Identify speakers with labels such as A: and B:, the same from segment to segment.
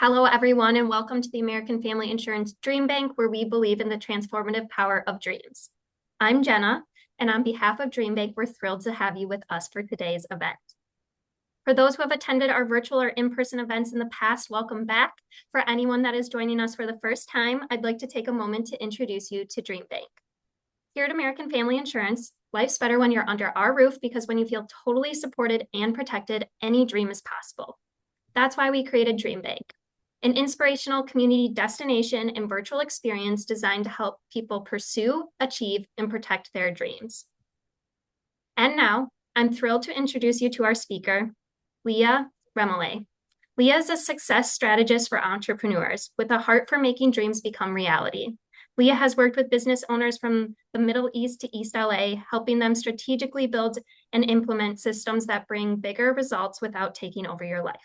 A: Hello, everyone, and welcome to the American Family Insurance DreamBank, where we believe in the transformative power of dreams. I'm Jenna, and on behalf of DreamBank, we're thrilled to have you with us for today's event. For those who have attended our virtual or in-person events in the past, welcome back. For anyone that is joining us for the first time, I'd like to take a moment to introduce you to DreamBank. Here at American Family Insurance, life's better when you're under our roof because when you feel totally supported and protected, any dream is possible. That's why we created DreamBank, an inspirational community destination and virtual experience designed to help people pursue, achieve, and protect their dreams. And now, I'm thrilled to introduce you to our speaker, Leah Remillét. Leah is a success strategist for entrepreneurs with a heart for making dreams become reality. Leah has worked with business owners from the Middle East to East LA, helping them strategically build and implement systems that bring bigger results without taking over your life.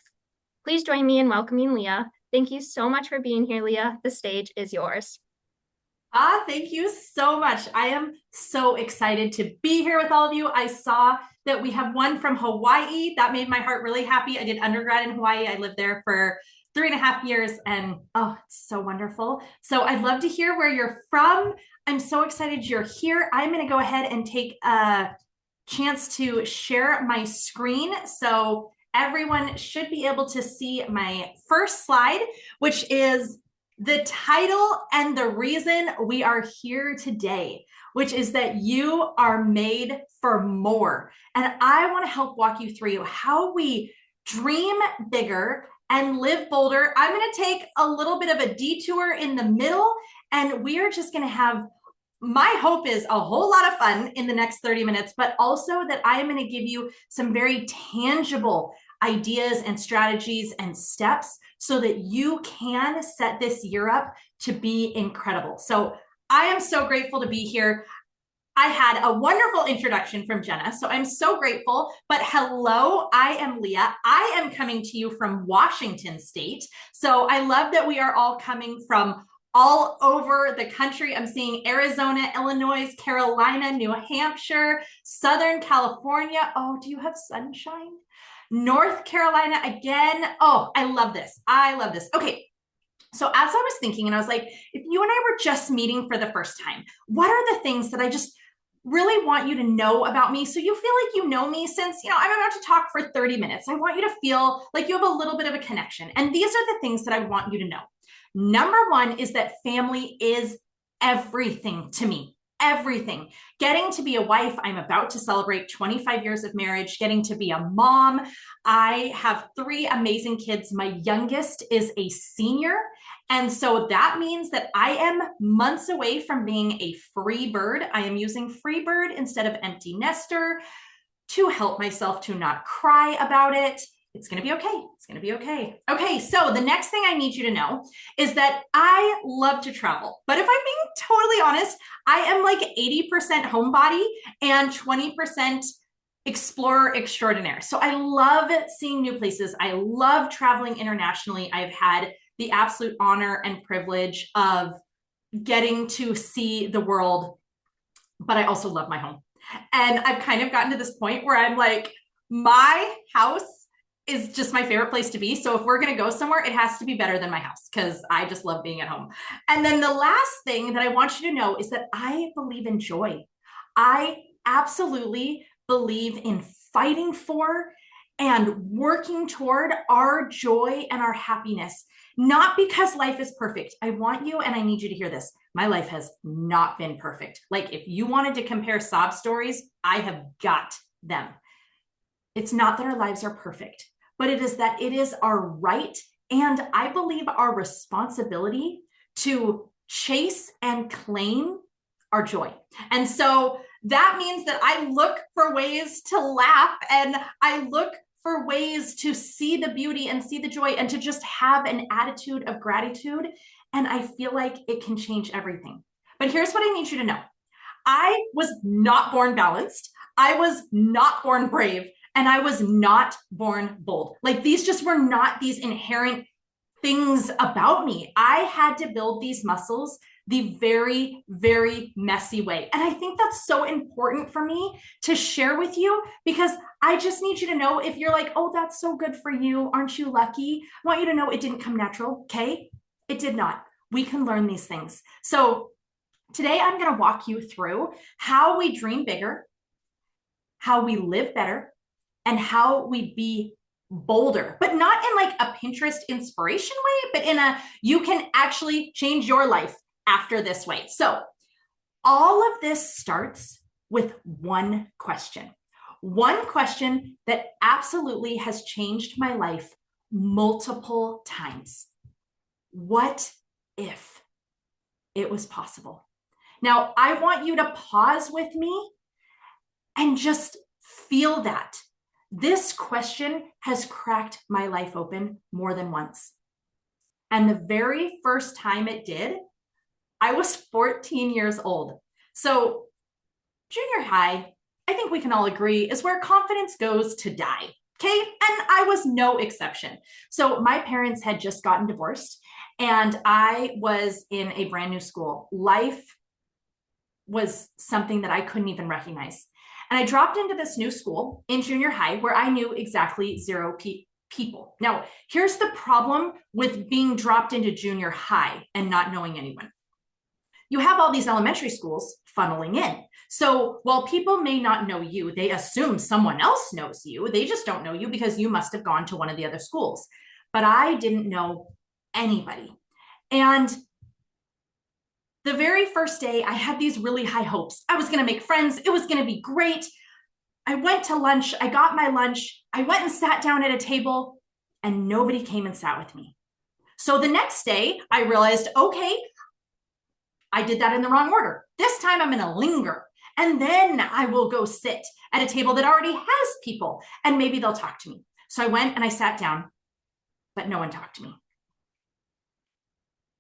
A: Please join me in welcoming Leah. Thank you so much for being here, Leah. The stage is yours.
B: Thank you so much. I am so excited to be here with all of you. I saw that we have one from Hawaii. That made my heart really happy. I did undergrad in Hawaii. I lived there for 3.5 years and it's so wonderful. So I'd love to hear where you're from. I'm so excited you're here. I'm going to go ahead and take a chance to share my screen. So everyone should be able to see my first slide, which is the title and the reason we are here today, which is that you are made for more. And I want to help walk you through how we dream bigger and live bolder. I'm going to take a little bit of a detour in the middle, and we are just going to have, my hope is, a whole lot of fun in the next 30 minutes, but also that I am going to give you some very tangible ideas and strategies and steps so that you can set this year up to be incredible. So I am so grateful to be here. I had a wonderful introduction from Jenna, so I'm so grateful. But hello, I am Leah. I am coming to you from Washington State. So I love that we are all coming from all over the country. I'm seeing Arizona, Illinois, Carolina, New Hampshire, Southern California. Oh, do you have sunshine? North Carolina again. Oh, I love this. I love this. Okay. So as I was thinking, and I was like, if you and I were just meeting for the first time, what are the things that I just really want you to know about me so you feel like you know me, since, I'm about to talk for 30 minutes. I want you to feel like you have a little bit of a connection. And these are the things that I want you to know. Number one is that family is everything to me. Everything. Getting to be a wife, I'm about to celebrate 25 years of marriage. Getting to be a mom. I have 3 amazing kids. My youngest is a senior. And so that means that I am months away from being a free bird. I am using free bird instead of empty nester to help myself to not cry about it. It's going to be okay. It's going to be okay. Okay, so the next thing I need you to know is that I love to travel. But if I'm being totally honest, I am like 80% homebody and 20% explorer extraordinaire. So I love seeing new places. I love traveling internationally. I've had the absolute honor and privilege of getting to see the world, but I also love my home. And I've kind of gotten to this point where I'm like, my house is just my favorite place to be. So if we're going to go somewhere, it has to be better than my house because I just love being at home. And then the last thing that I want you to know is that I believe in joy. I absolutely believe in fighting for and working toward our joy and our happiness. Not because life is perfect. I want you, and I need you to hear this. My life has not been perfect. Like, if you wanted to compare sob stories, I have got them. It's not that our lives are perfect, but it is that it is our right, and I believe our responsibility to chase and claim our joy. And so that means that I look for ways to laugh, and I look for ways to see the beauty and see the joy and to just have an attitude of gratitude. And I feel like it can change everything. But here's what I need you to know. I was not born balanced. I was not born brave. And I was not born bold. Like, these just were not these inherent things about me. I had to build these muscles the very, very messy way. And I think that's so important for me to share with you, because I just need you to know, if you're like, oh, that's so good for you, aren't you lucky? I want you to know it didn't come natural, okay? It did not. We can learn these things. So today I'm going to walk you through how we dream bigger, how we live better, and how we be bolder, but not in like a Pinterest inspiration way, but in a you can actually change your life after this way. So all of this starts with one question that absolutely has changed my life multiple times. What if it was possible? Now, I want you to pause with me and just feel that. This question has cracked my life open more than once. And the very first time it did, I was 14 years old. So junior high, I think we can all agree, is where confidence goes to die. Okay. And I was no exception. So my parents had just gotten divorced and I was in a brand new school. Life was something that I couldn't even recognize. And I dropped into this new school in junior high where I knew exactly zero people. Now, here's the problem with being dropped into junior high and not knowing anyone. You have all these elementary schools funneling in. So while people may not know you, they assume someone else knows you. They just don't know you because you must have gone to one of the other schools. But I didn't know anybody. And the very first day, I had these really high hopes. I was going to make friends. It was going to be great. I went to lunch. I got my lunch. I went and sat down at a table and nobody came and sat with me. So the next day I realized, okay, I did that in the wrong order. This time I'm going to linger and then I will go sit at a table that already has people and maybe they'll talk to me. So I went and I sat down, but no one talked to me.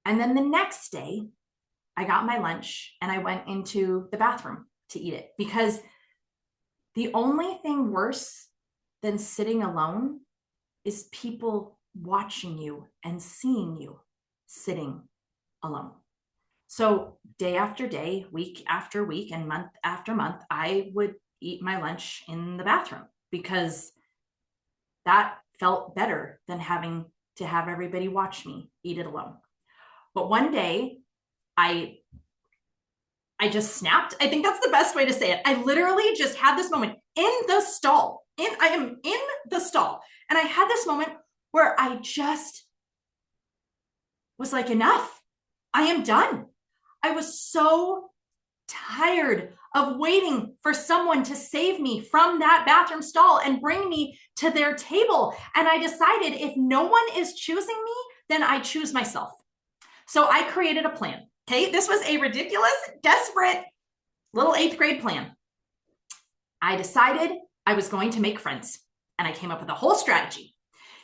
B: And then the next day, I got my lunch and I went into the bathroom to eat it because the only thing worse than sitting alone is people watching you and seeing you sitting alone. So day after day, week after week, and month after month, I would eat my lunch in the bathroom because that felt better than having to have everybody watch me eat it alone. But one day, I just snapped. I think that's the best way to say it. I literally just had this moment in the stall. I am in the stall. And I had this moment where I just was like, enough. I am done. I was so tired of waiting for someone to save me from that bathroom stall and bring me to their table. And I decided if no one is choosing me, then I choose myself. So I created a plan. Okay, this was a ridiculous, desperate little 8th grade plan. I decided I was going to make friends and I came up with a whole strategy.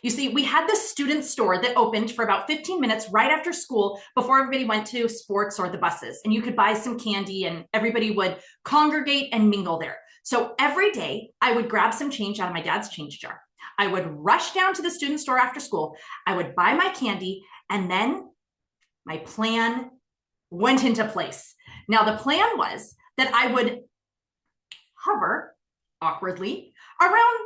B: You see, we had this student store that opened for about 15 minutes right after school before everybody went to sports or the buses. And you could buy some candy and everybody would congregate and mingle there. So every day I would grab some change out of my dad's change jar. I would rush down to the student store after school. I would buy my candy and then my plan went into place. Now, the plan was that I would hover awkwardly around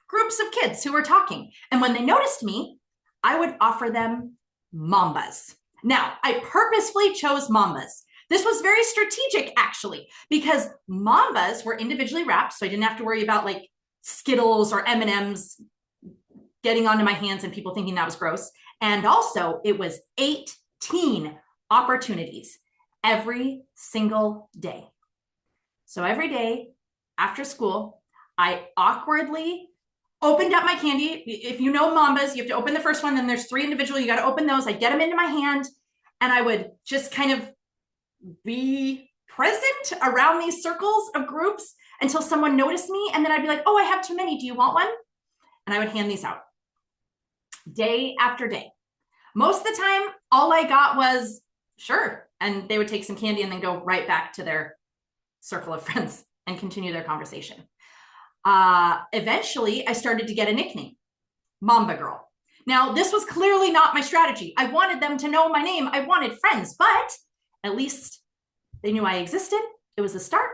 B: groups of kids who were talking. And when they noticed me, I would offer them mambas. Now, I purposefully chose mambas. This was very strategic, actually, because mambas were individually wrapped, so I didn't have to worry about like Skittles or M&Ms getting onto my hands and people thinking that was gross. And also, it was 18 opportunities every single day. So every day after school, I awkwardly opened up my candy. If you know mambas, you have to open the first one, then there's 3 individual, you got to open those. I get them into my hand and I would just kind of be present around these circles of groups until someone noticed me. And then I'd be like, oh, I have too many. Do you want one? And I would hand these out day after day. Most of the time, all I got was sure. And they would take some candy and then go right back to their circle of friends and continue their conversation. Eventually, I started to get a nickname, Mamba Girl. Now, this was clearly not my strategy. I wanted them to know my name. I wanted friends, but at least they knew I existed. It was a start.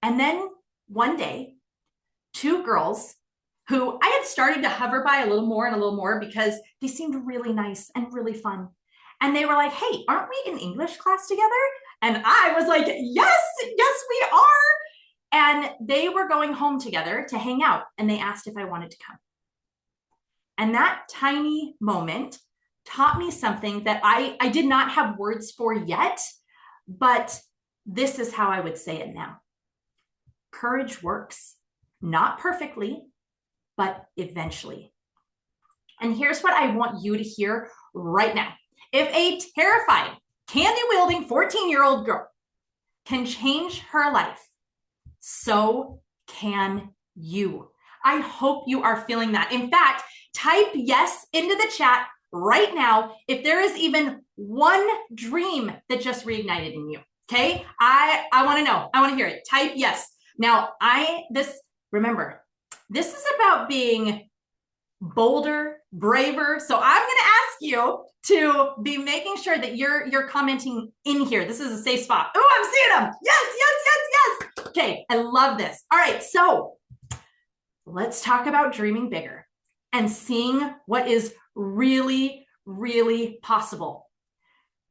B: And then one day, two girls who I had started to hover by a little more and a little more because they seemed really nice and really fun. And they were like, hey, aren't we in English class together? And I was like, yes, yes, we are. And they were going home together to hang out. And they asked if I wanted to come. And that tiny moment taught me something that I did not have words for yet, but this is how I would say it now. Courage works, not perfectly, but eventually. And here's what I want you to hear right now. If a terrified, candy-wielding 14-year-old girl can change her life, so can you. I hope you are feeling that. In fact, type yes into the chat right now if there is even one dream that just reignited in you. Okay? I want to know. I want to hear it. Type yes. Now, remember, this is about being bolder, braver. So I'm going to ask you to be making sure that you're commenting in here. This is a safe spot. Oh, I'm seeing them. Yes, yes, yes, yes. Okay, I love this. All right, so let's talk about dreaming bigger and seeing what is really, really possible.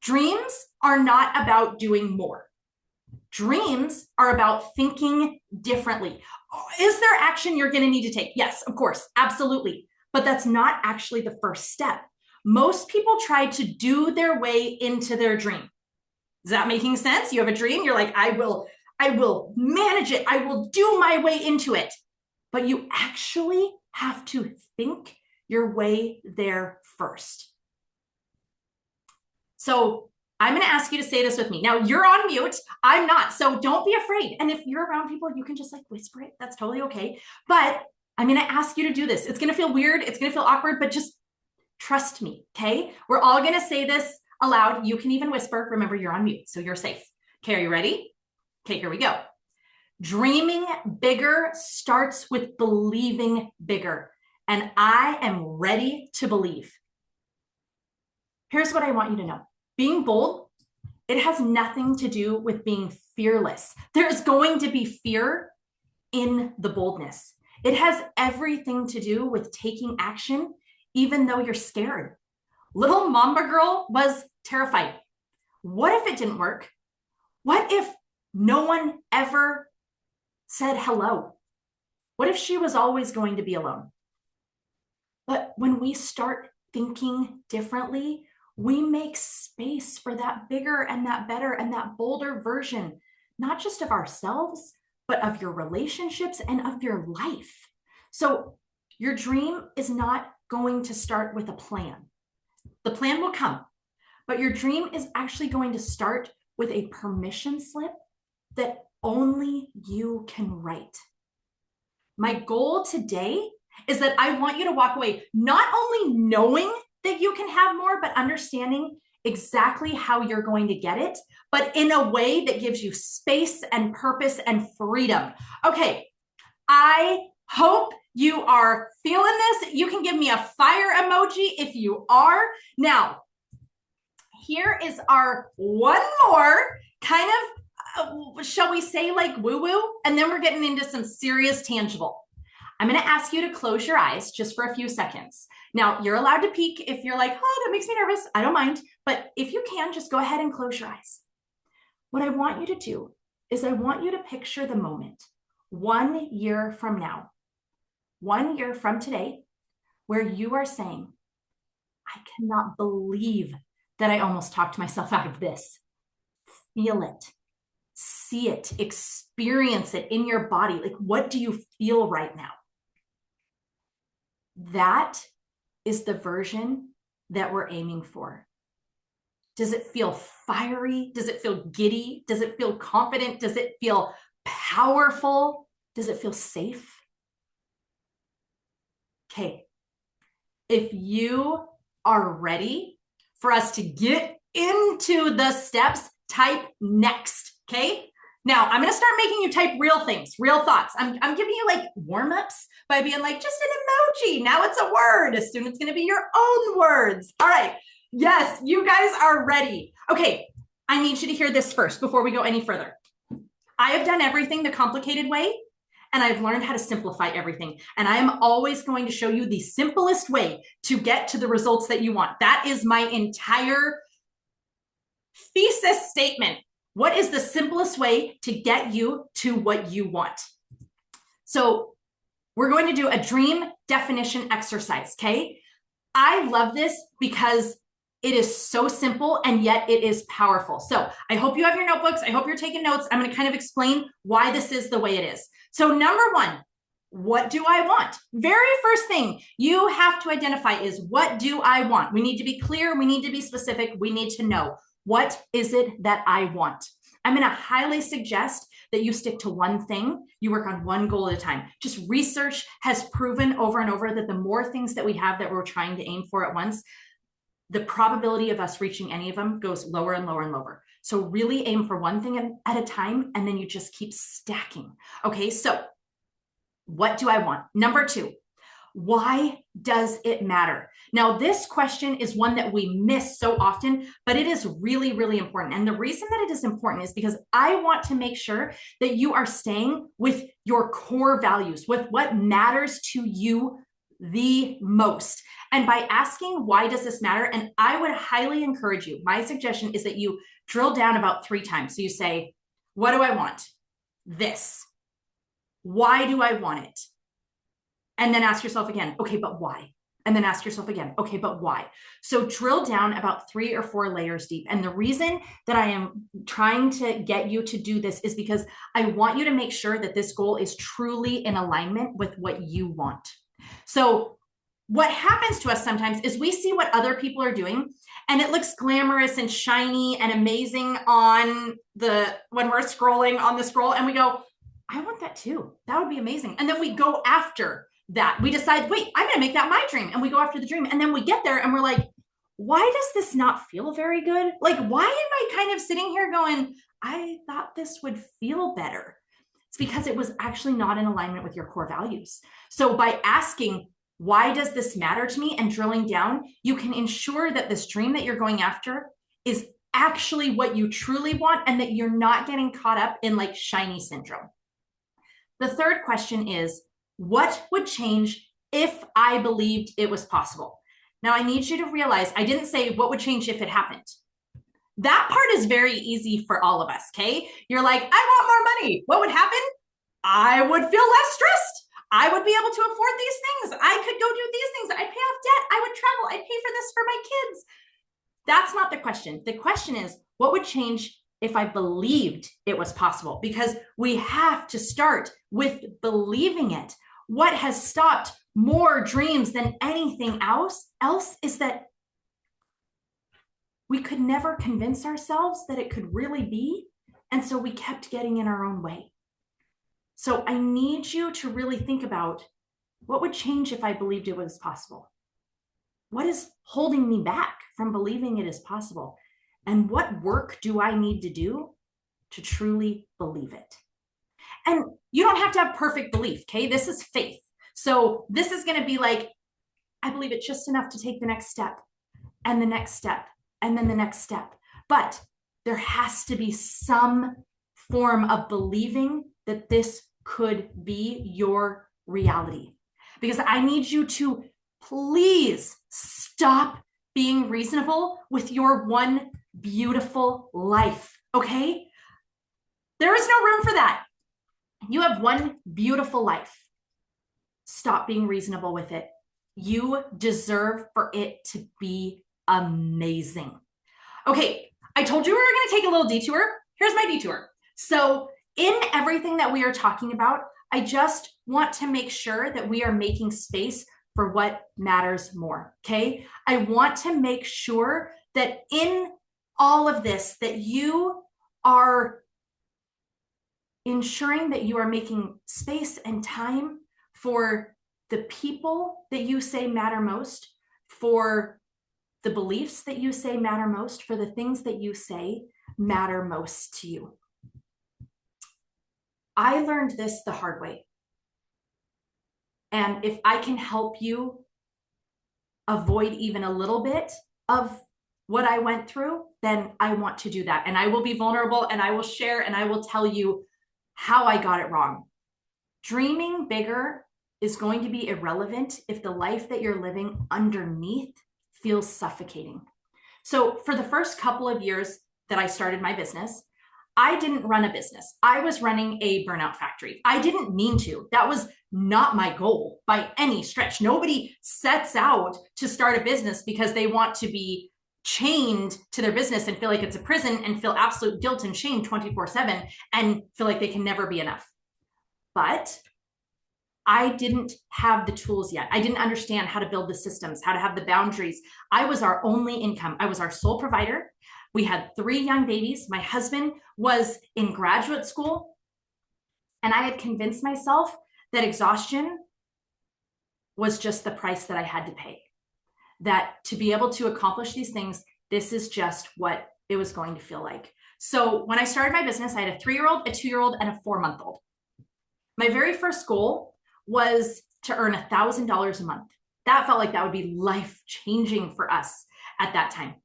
B: Dreams are not about doing more. Dreams are about thinking differently. Is there action you're going to need to take? Yes, of course, absolutely. But that's not actually the first step. Most people try to do their way into their dream. Is that making sense? You have a dream, you're like, I will manage it. I will do my way into it. But you actually have to think your way there first. So I'm going to ask you to say this with me. Now, you're on mute. I'm not. So don't be afraid. And if you're around people, you can just like whisper it. That's totally okay. But I'm going to ask you to do this. It's going to feel weird. It's going to feel awkward, but just trust me. Okay. We're all going to say this aloud. You can even whisper. Remember, you're on mute, so you're safe. Okay. Are you ready? Okay, here we go. Dreaming bigger starts with believing bigger. And I am ready to believe. Here's what I want you to know. Being bold, it has nothing to do with being fearless. There's going to be fear in the boldness. It has everything to do with taking action, even though you're scared. Little Mamba girl was terrified. What if it didn't work? What if no one ever said hello? What if she was always going to be alone? But when we start thinking differently, we make space for that bigger and that better and that bolder version, not just of ourselves, but of your relationships and of your life. So your dream is not going to start with a plan. The plan will come, but your dream is actually going to start with a permission slip that only you can write. My goal today is that I want you to walk away not only knowing that you can have more, but understanding exactly how you're going to get it, but in a way that gives you space and purpose and freedom. Okay, I hope you are feeling this. You can give me a fire emoji if you are. Now, here is our one more kind of, shall we say, like woo-woo, and then we're getting into some serious tangible. I'm going to ask you to close your eyes just for a few seconds. Now, you're allowed to peek if you're like, oh, that makes me nervous. I don't mind. But if you can, just go ahead and close your eyes. What I want you to do is I want you to picture the moment 1 year from now, 1 year from today, where you are saying, I cannot believe that I almost talked myself out of this. Feel it, see it, experience it in your body. Like, what do you feel right now? That is the version that we're aiming for. Does it feel fiery? Does it feel giddy? Does it feel confident? Does it feel powerful? Does it feel safe? Okay. If you are ready for us to get into the steps, type next. Okay. Now I'm going to start making you type real things, real thoughts. I'm giving you like warm-ups by being like, just an emoji. Now it's a word. Soon it's going to be your own words. All right. Yes, you guys are ready. Okay. I need you to hear this first before we go any further. I have done everything the complicated way, and I've learned how to simplify everything. And I am always going to show you the simplest way to get to the results that you want. That is my entire thesis statement. What is the simplest way to get you to what you want? So we're going to do a dream definition exercise, okay? I love this because it is so simple and yet it is powerful. So I hope you have your notebooks. I hope you're taking notes. I'm going to kind of explain why this is the way it is. So number one, what do I want? Very first thing you have to identify is, what do I want? We need to be clear. We need to be specific. We need to know, what is it that I want? I'm going to highly suggest that you stick to one thing. You work on one goal at a time. Just research has proven over and over that the more things that we have that we're trying to aim for at once, the probability of us reaching any of them goes lower and lower and lower. So really aim for one thing at a time, and then you just keep stacking. Okay, so what do I want? Number two, why does it matter? Now, this question is one that we miss so often, but it is really, really important. And the reason that it is important is because I want to make sure that you are staying with your core values, with what matters to you the most. And by asking, why does this matter? And I would highly encourage you, my suggestion is that you drill down about 3 times. So you say, what do I want? This. Why do I want it? And then ask yourself again, okay, but why? And then ask yourself again, okay, but why? So drill down about 3 or 4 layers deep. And the reason that I am trying to get you to do this is because I want you to make sure that this goal is truly in alignment with what you want. So what happens to us sometimes is we see what other people are doing, and it looks glamorous and shiny and amazing on when we're scrolling on the scroll, and we go, I want that too. That would be amazing. And then we go after that. We decide, wait, I'm going to make that my dream. And we go after the dream. And then we get there and we're like, why does this not feel very good? Like, why am I kind of sitting here going, I thought this would feel better? It's because it was actually not in alignment with your core values. So by asking, why does this matter to me? And drilling down, you can ensure that this dream that you're going after is actually what you truly want, and that you're not getting caught up in like shiny syndrome. The third question is, what would change if I believed it was possible? Now, I need you to realize I didn't say what would change if it happened. That part is very easy for all of us, okay? You're like, I want more money. What would happen? I would feel less stressed. I would be able to afford these things. I could go do these things. I'd pay off debt. I would travel. I'd pay for this for my kids. That's not the question. The question is, what would change if I believed it was possible? Because we have to start with believing it. What has stopped more dreams than anything else is that we could never convince ourselves that it could really be. And so we kept getting in our own way. So I need you to really think about, what would change if I believed it was possible? What is holding me back from believing it is possible? And what work do I need to do to truly believe it? And you don't have to have perfect belief, okay? This is faith. So this is going to be like, I believe it just enough to take the next step, and the next step, and then the next step. But there has to be some form of believing that this could be your reality. Because I need you to please stop being reasonable with your one beautiful life, okay? There is no room for that. You have one beautiful life. Stop being reasonable with it. You deserve for it to be amazing. Okay, I told you we were going to take a little detour. Here's my detour. So in everything that we are talking about, I just want to make sure that we are making space for what matters more, okay? I want to make sure that in all of this, that you are ensuring that you are making space and time for the people that you say matter most, for the beliefs that you say matter most, for the things that you say matter most to you. I learned this the hard way. And if I can help you avoid even a little bit of what I went through, then I want to do that. And I will be vulnerable, and I will share, and I will tell you how I got it wrong. Dreaming bigger is going to be irrelevant if the life that you're living underneath feels suffocating. So for the first couple of years that I started my business, I didn't run a business. I was running a burnout factory. I didn't mean to. That was not my goal by any stretch. Nobody sets out to start a business because they want to be chained to their business and feel like it's a prison and feel absolute guilt and shame 24/7 and feel like they can never be enough. But I didn't have the tools yet. I didn't understand how to build the systems, how to have the boundaries. I was our only income. I was our sole provider. We had 3 young babies. My husband was in graduate school. And I had convinced myself that exhaustion was just the price that I had to pay. That to be able to accomplish these things, this is just what it was going to feel like. So when I started my business, I had a 3-year-old, a 2-year-old, and a 4-month-old. My very first goal was to earn $1,000 a month. That felt like that would be life-changing for us at that time.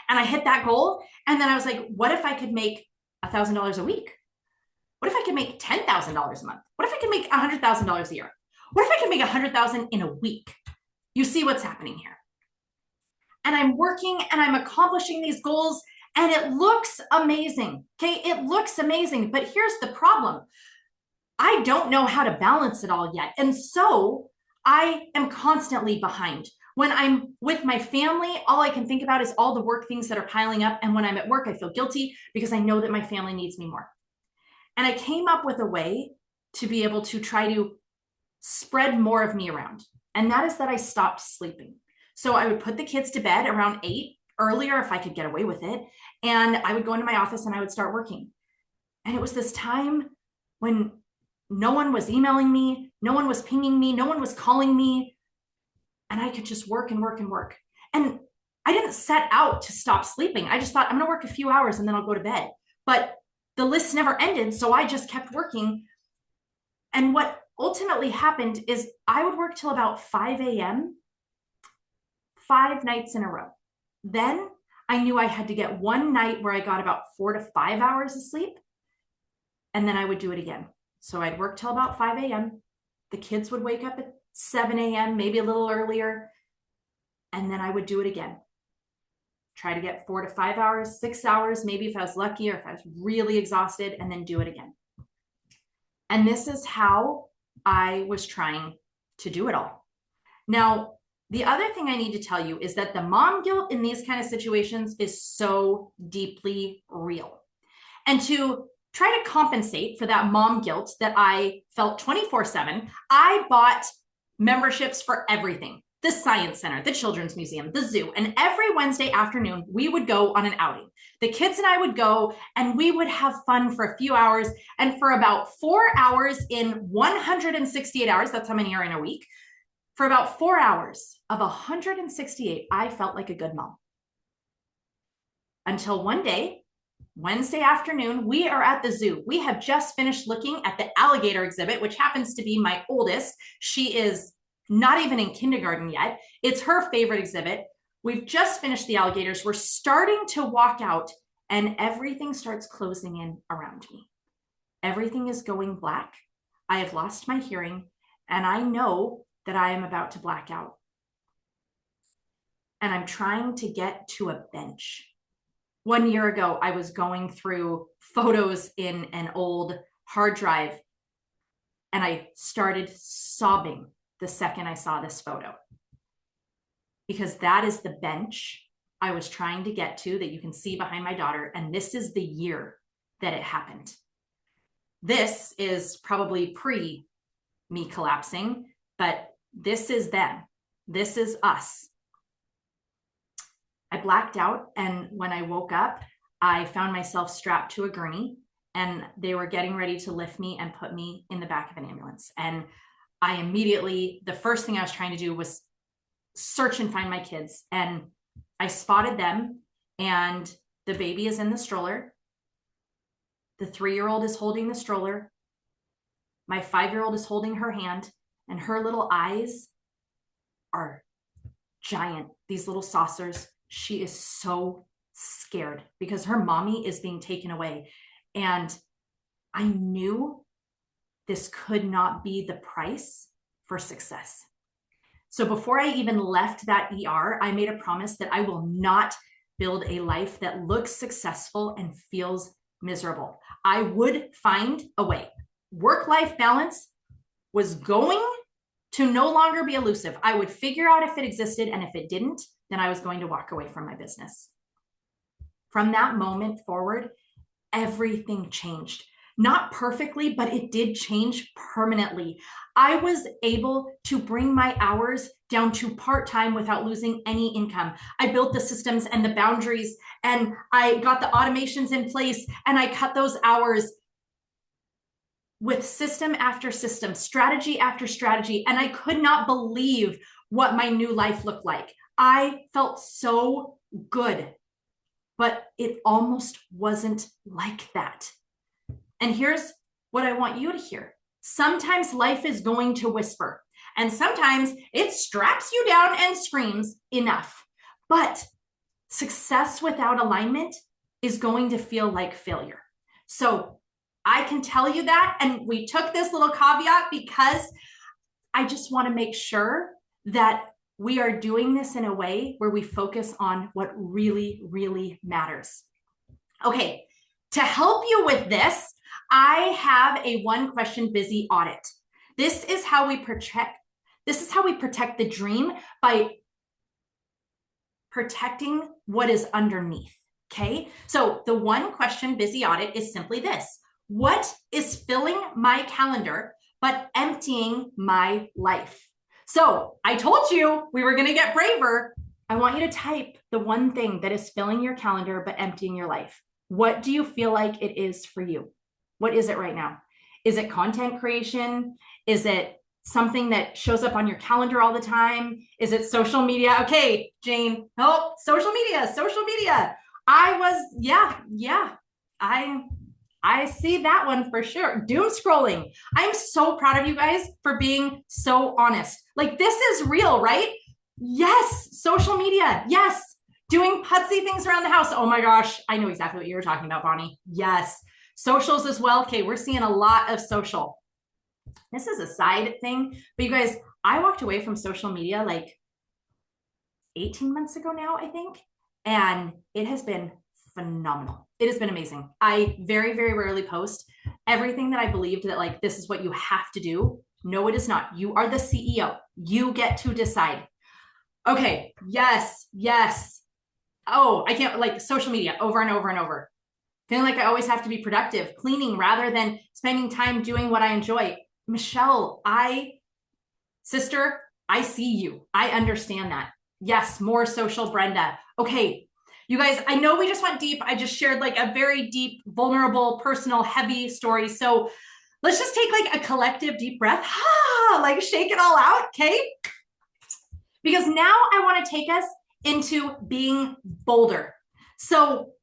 B: And I hit that goal. And then I was like, what if I could make $1,000 a week? What if I could make $10,000 a month? What if I could make $100,000 a year? What if I could make $100,000 in a week? You see what's happening here. And I'm working and I'm accomplishing these goals and it looks amazing. Okay, it looks amazing. But here's the problem. I don't know how to balance it all yet. And so I am constantly behind. When I'm with my family, all I can think about is all the work things that are piling up. And when I'm at work, I feel guilty because I know that my family needs me more. And I came up with a way to be able to try to spread more of me around. And that is that I stopped sleeping. So I would put the kids to bed around 8, earlier if I could get away with it. And I would go into my office and I would start working. And it was this time when no one was emailing me, no one was pinging me, no one was calling me. And I could just work and work and work. And I didn't set out to stop sleeping. I just thought I'm going to work a few hours and then I'll go to bed. But the list never ended. So I just kept working. And what ultimately happened is I would work till about 5 a.m., 5 nights in a row. Then I knew I had to get one night where I got about 4 to 5 hours of sleep. And then I would do it again. So I'd work till about 5 a.m. The kids would wake up at 7 a.m., maybe a little earlier. And then I would do it again. Try to get 4 to 5 hours, 6 hours, maybe if I was lucky or if I was really exhausted, and then do it again. And this is how I was trying to do it all. Now, the other thing I need to tell you is that the mom guilt in these kind of situations is so deeply real. And to try to compensate for that mom guilt that I felt 24/7, I bought memberships for everything. The Science Center, the Children's Museum, the zoo. And every Wednesday afternoon, we would go on an outing. The kids and I would go and we would have fun for a few hours. And for about 4 hours in 168 hours, that's how many are in a week, for about 4 hours of 168, I felt like a good mom. Until one day, Wednesday afternoon, we are at the zoo. We have just finished looking at the alligator exhibit, which happens to be my oldest. She is not even in kindergarten yet. It's her favorite exhibit. We've just finished the alligators. We're starting to walk out and everything starts closing in around me. Everything is going black. I have lost my hearing and I know that I am about to black out. And I'm trying to get to a bench. 1 year ago, I was going through photos in an old hard drive and I started sobbing the second I saw this photo. Because that is the bench I was trying to get to that you can see behind my daughter. And this is the year that it happened. This is probably pre me collapsing, but this is them. This is us. I blacked out. And when I woke up, I found myself strapped to a gurney and they were getting ready to lift me and put me in the back of an ambulance. And I immediately, the first thing I was trying to do was search and find my kids. And I spotted them and the baby is in the stroller. The 3-year-old is holding the stroller. My 5-year-old is holding her hand and her little eyes are giant, these little saucers. She is so scared because her mommy is being taken away. And I knew this could not be the price for success. So before I even left that ER, I made a promise that I will not build a life that looks successful and feels miserable. I would find a way. Work-life balance was going to no longer be elusive. I would figure out if it existed, and if it didn't, then I was going to walk away from my business. From that moment forward, everything changed. Not perfectly, but it did change permanently. I was able to bring my hours down to part-time without losing any income. I built the systems and the boundaries, and I got the automations in place, and I cut those hours with system after system, strategy after strategy, and I could not believe what my new life looked like. I felt so good, but it almost wasn't like that. And here's what I want you to hear. Sometimes life is going to whisper, and sometimes it straps you down and screams, enough. But success without alignment is going to feel like failure. So I can tell you that, and we took this little caveat because I just want to make sure that we are doing this in a way where we focus on what really, really matters. Okay, to help you with this, I have a one question busy audit. This is how we protect the dream, by protecting what is underneath. Okay, so the one question busy audit is simply this: what is filling my calendar but emptying my life? So I told you we were going to get braver. I want you to type the one thing that is filling your calendar but emptying your life. What do you feel like it is for you? What is it right now? Is it content creation? Is it something that shows up on your calendar all the time? Is it social media? Okay, Jane. Oh, social media. I see that one for sure. Doom scrolling. I'm so proud of you guys for being so honest. Like, this is real, right? Yes. Social media. Yes. Doing putsy things around the house. Oh my gosh. I know exactly what you were talking about, Bonnie. Yes. Socials as well. Okay, we're seeing a lot of social. This is a side thing, but you guys, I walked away from social media like 18 months ago now, I think, and it has been phenomenal. It has been amazing. I very, very rarely post. Everything that I believed that like, this is what you have to do. No, it is not. You are the CEO. You get to decide. Okay. Yes. Oh, I can't, like, social media over and over and over. Feeling like I always have to be productive, cleaning rather than spending time doing what I enjoy. Michelle, sister, I see you. I understand that. Yes, more social, Brenda. Okay, you guys, I know we just went deep. I just shared like a very deep, vulnerable, personal, heavy story. So let's just take like a collective deep breath. Like shake it all out, okay? Because now I want to take us into being bolder. So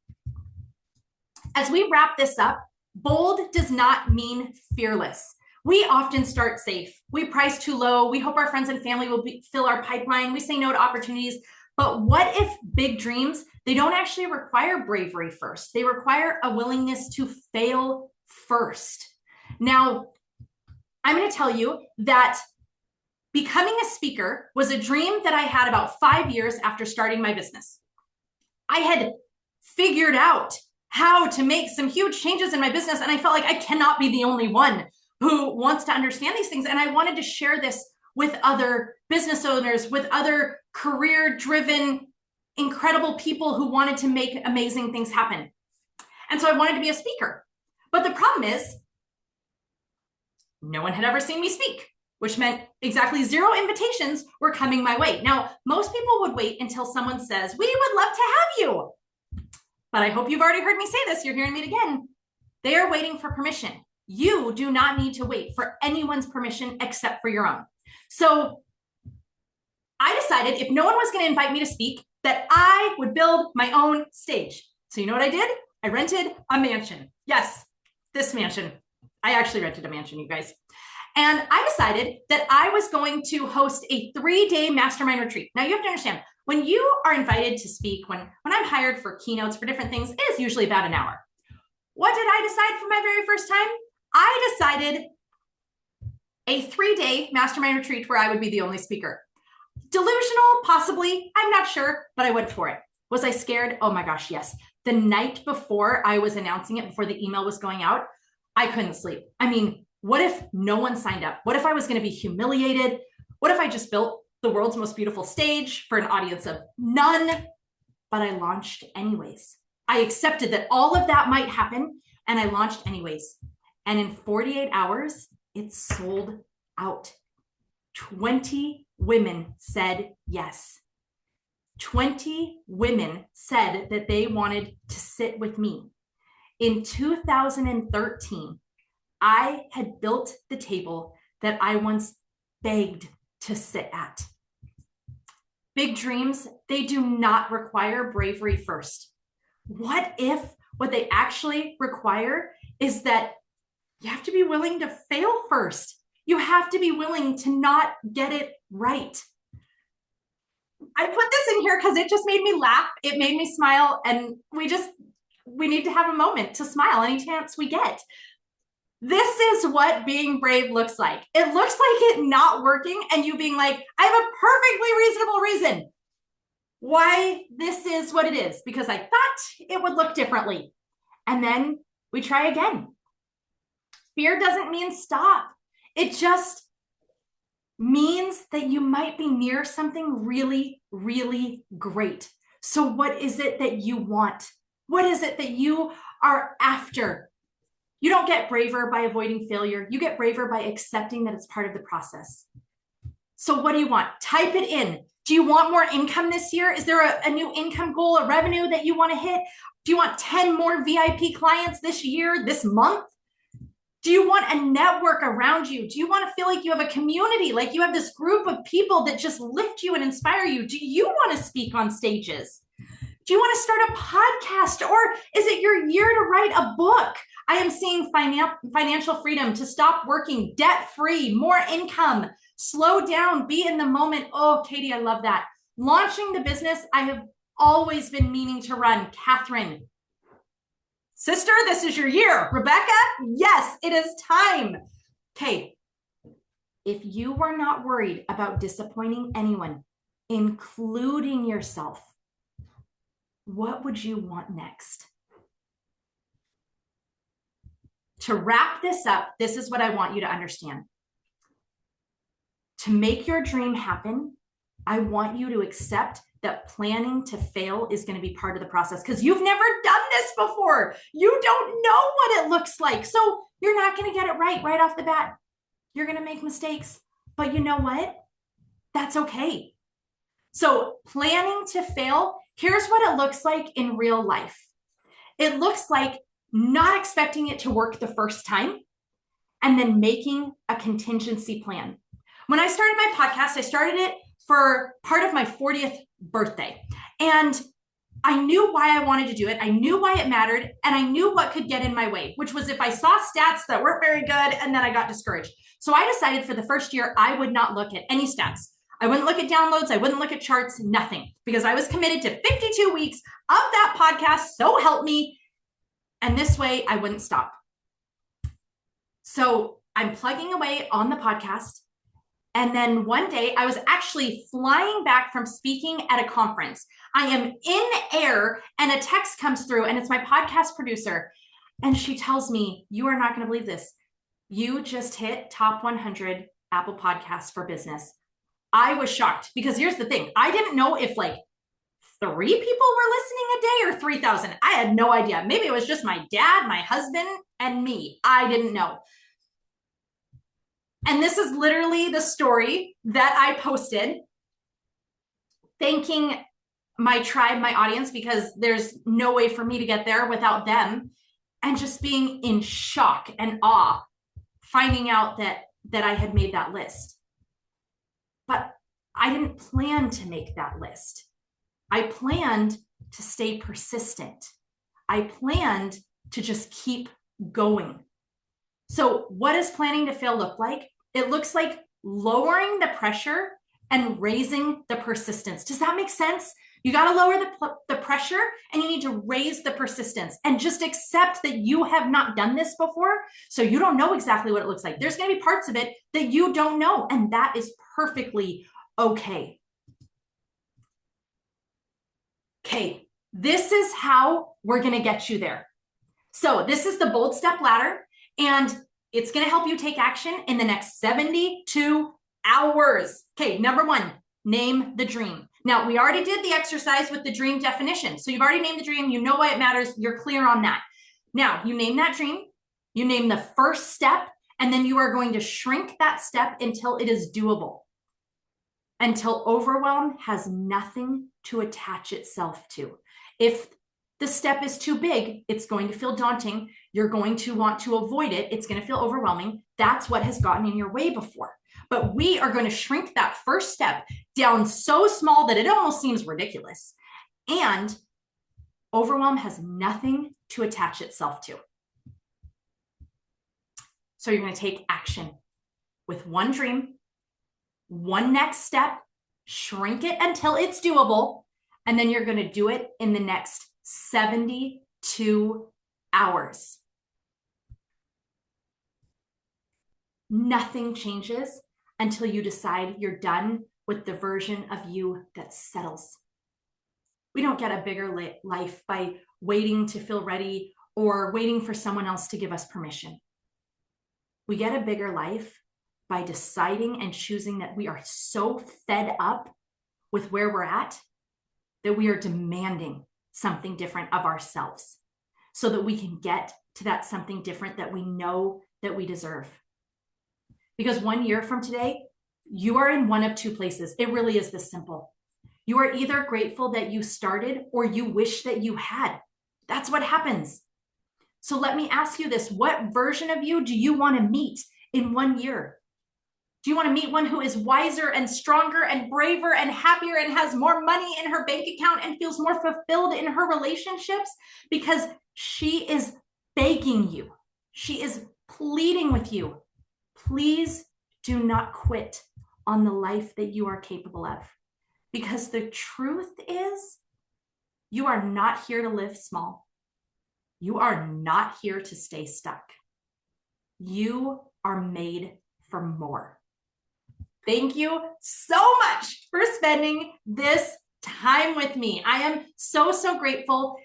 B: as we wrap this up, bold does not mean fearless. We often start safe. We price too low. We hope our friends and family will fill our pipeline. We say no to opportunities. But what if big dreams, they don't actually require bravery first? They require a willingness to fail first. Now, I'm going to tell you that becoming a speaker was a dream that I had about 5 years after starting my business. I had figured out how to make some huge changes in my business, and I felt like I cannot be the only one who wants to understand these things. And I wanted to share this with other business owners, with other career-driven, incredible people who wanted to make amazing things happen. And so I wanted to be a speaker. But the problem is, no one had ever seen me speak, which meant exactly 0 invitations were coming my way. Now, most people would wait until someone says, "We would love to have you." But I hope you've already heard me say this. You're hearing me again. They are waiting for permission. You do not need to wait for anyone's permission except for your own. So I decided if no one was going to invite me to speak, that I would build my own stage. So you know what I did? I rented a mansion. Yes, this mansion. I actually rented a mansion, you guys. And I decided that I was going to host a 3-day mastermind retreat. Now you have to understand, when you are invited to speak, when I'm hired for keynotes for different things, it is usually about an hour. What did I decide for my very first time? I decided a 3-day mastermind retreat where I would be the only speaker. Delusional, possibly, I'm not sure, but I went for it. Was I scared? Oh my gosh, yes. The night before I was announcing it, before the email was going out, I couldn't sleep. I mean, what if no one signed up? What if I was going to be humiliated? What if I just built the world's most beautiful stage for an audience of none? But I launched anyways. I accepted that all of that might happen, and I launched anyways. And in 48 hours, it sold out. 20 women said yes. 20 women said that they wanted to sit with me. In 2013, I had built the table that I once begged to sit at. Big dreams, they do not require bravery first. What if what they actually require is that you have to be willing to fail first? You have to be willing to not get it right. I put this in here because it just made me laugh. It made me smile. And we need to have a moment to smile any chance we get. This is what being brave looks like. It looks like it not working and you being like, I have a perfectly reasonable reason why this is what it is, because I thought it would look differently. And then we try again. Fear doesn't mean stop. It just means that you might be near something really, really great. So what is it that you want? What is it that you are after? You don't get braver by avoiding failure. You get braver by accepting that it's part of the process. So what do you want? Type it in. Do you want more income this year? Is there a new income goal, a revenue that you want to hit? Do you want 10 more VIP clients this year, this month? Do you want a network around you? Do you want to feel like you have a community, like you have this group of people that just lift you and inspire you? Do you want to speak on stages? Do you want to start a podcast, or is it your year to write a book? I am seeing financial freedom, to stop working, debt-free, more income, slow down, be in the moment. Oh, Katie, I love that. Launching the business I have always been meaning to run. Catherine, sister, this is your year. Rebecca, yes, it is time. Okay, if you were not worried about disappointing anyone, including yourself, what would you want next? To wrap this up, this is what I want you to understand. To make your dream happen, I want you to accept that planning to fail is going to be part of the process, because you've never done this before. You don't know what it looks like. So you're not going to get it right off the bat. You're going to make mistakes. But you know what? That's okay. So planning to fail, here's what it looks like in real life. It looks like not expecting it to work the first time and then making a contingency plan. When I started my podcast, I started it for part of my 40th birthday. And I knew why I wanted to do it. I knew why it mattered. And I knew what could get in my way, which was if I saw stats that weren't very good and then I got discouraged. So I decided for the first year, I would not look at any stats. I wouldn't look at downloads. I wouldn't look at charts, nothing, because I was committed to 52 weeks of that podcast. So help me. And this way I wouldn't stop. So I'm plugging away on the podcast. And then one day I was actually flying back from speaking at a conference. I am in air and a text comes through and it's my podcast producer. And she tells me, you are not going to believe this. You just hit top 100 Apple Podcasts for business. I was shocked, because here's the thing. I didn't know if like 3 people were listening a day or 3,000. I had no idea. Maybe it was just my dad, my husband, and me. I didn't know. And this is literally the story that I posted, thanking my tribe, my audience, because there's no way for me to get there without them, and just being in shock and awe, finding out that I had made that list. But I didn't plan to make that list. I planned to stay persistent. I planned to just keep going. So what does planning to fail look like? It looks like lowering the pressure and raising the persistence. Does that make sense? You got to lower the pressure, and you need to raise the persistence, and just accept that you have not done this before. So you don't know exactly what it looks like. There's going to be parts of it that you don't know, and that is perfectly okay. Okay, this is how we're going to get you there. So this is the bold step ladder, and it's going to help you take action in the next 72 hours. Okay, number one, name the dream. Now, we already did the exercise with the dream definition. So you've already named the dream. You know why it matters. You're clear on that. Now, you name that dream. You name the first step, and then you are going to shrink that step until it is doable, until overwhelm has nothing to attach itself to. If the step is too big, it's going to feel daunting. You're going to want to avoid it. It's going to feel overwhelming. That's what has gotten in your way before. But we are going to shrink that first step down so small that it almost seems ridiculous. And overwhelm has nothing to attach itself to. So you're going to take action with one dream, one next step, shrink it until it's doable, and then you're going to do it in the next 72 hours. Nothing changes until you decide you're done with the version of you that settles. We don't get a bigger life by waiting to feel ready or waiting for someone else to give us permission. We get a bigger life by deciding and choosing that we are so fed up with where we're at that we are demanding something different of ourselves so that we can get to that something different that we know that we deserve. Because 1 year from today, you are in one of two places. It really is this simple. You are either grateful that you started or you wish that you had. That's what happens. So let me ask you this. What version of you do you want to meet in 1 year? Do you want to meet one who is wiser and stronger and braver and happier and has more money in her bank account and feels more fulfilled in her relationships? Because she is begging you. She is pleading with you. Please do not quit on the life that you are capable of. Because the truth is, you are not here to live small. You are not here to stay stuck. You are made for more. Thank you so much for spending this time with me. I am so, so grateful.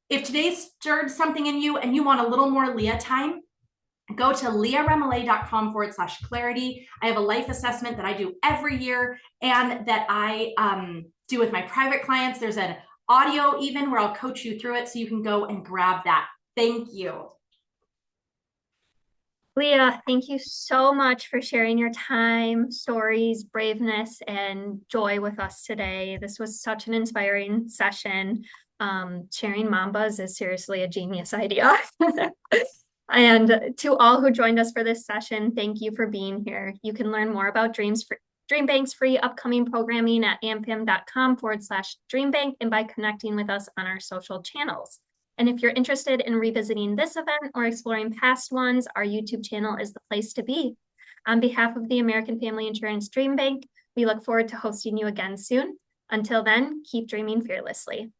B: If today stirred something in you and you want a little more Leah time, go to leahremillét.com/clarity. I have a life assessment that I do every year and that I do with my private clients. There's an audio even where I'll coach you through it, so you can go and grab that. Thank you.
A: Leah, thank you so much for sharing your time, stories, braveness, and joy with us today. This was such an inspiring session. Sharing Mambas is seriously a genius idea. And to all who joined us for this session, thank you for being here. You can learn more about DreamBank's free upcoming programming at ampim.com/DreamBank and by connecting with us on our social channels. And if you're interested in revisiting this event or exploring past ones, our YouTube channel is the place to be. On behalf of the American Family Insurance Dream Bank, we look forward to hosting you again soon. Until then, keep dreaming fearlessly.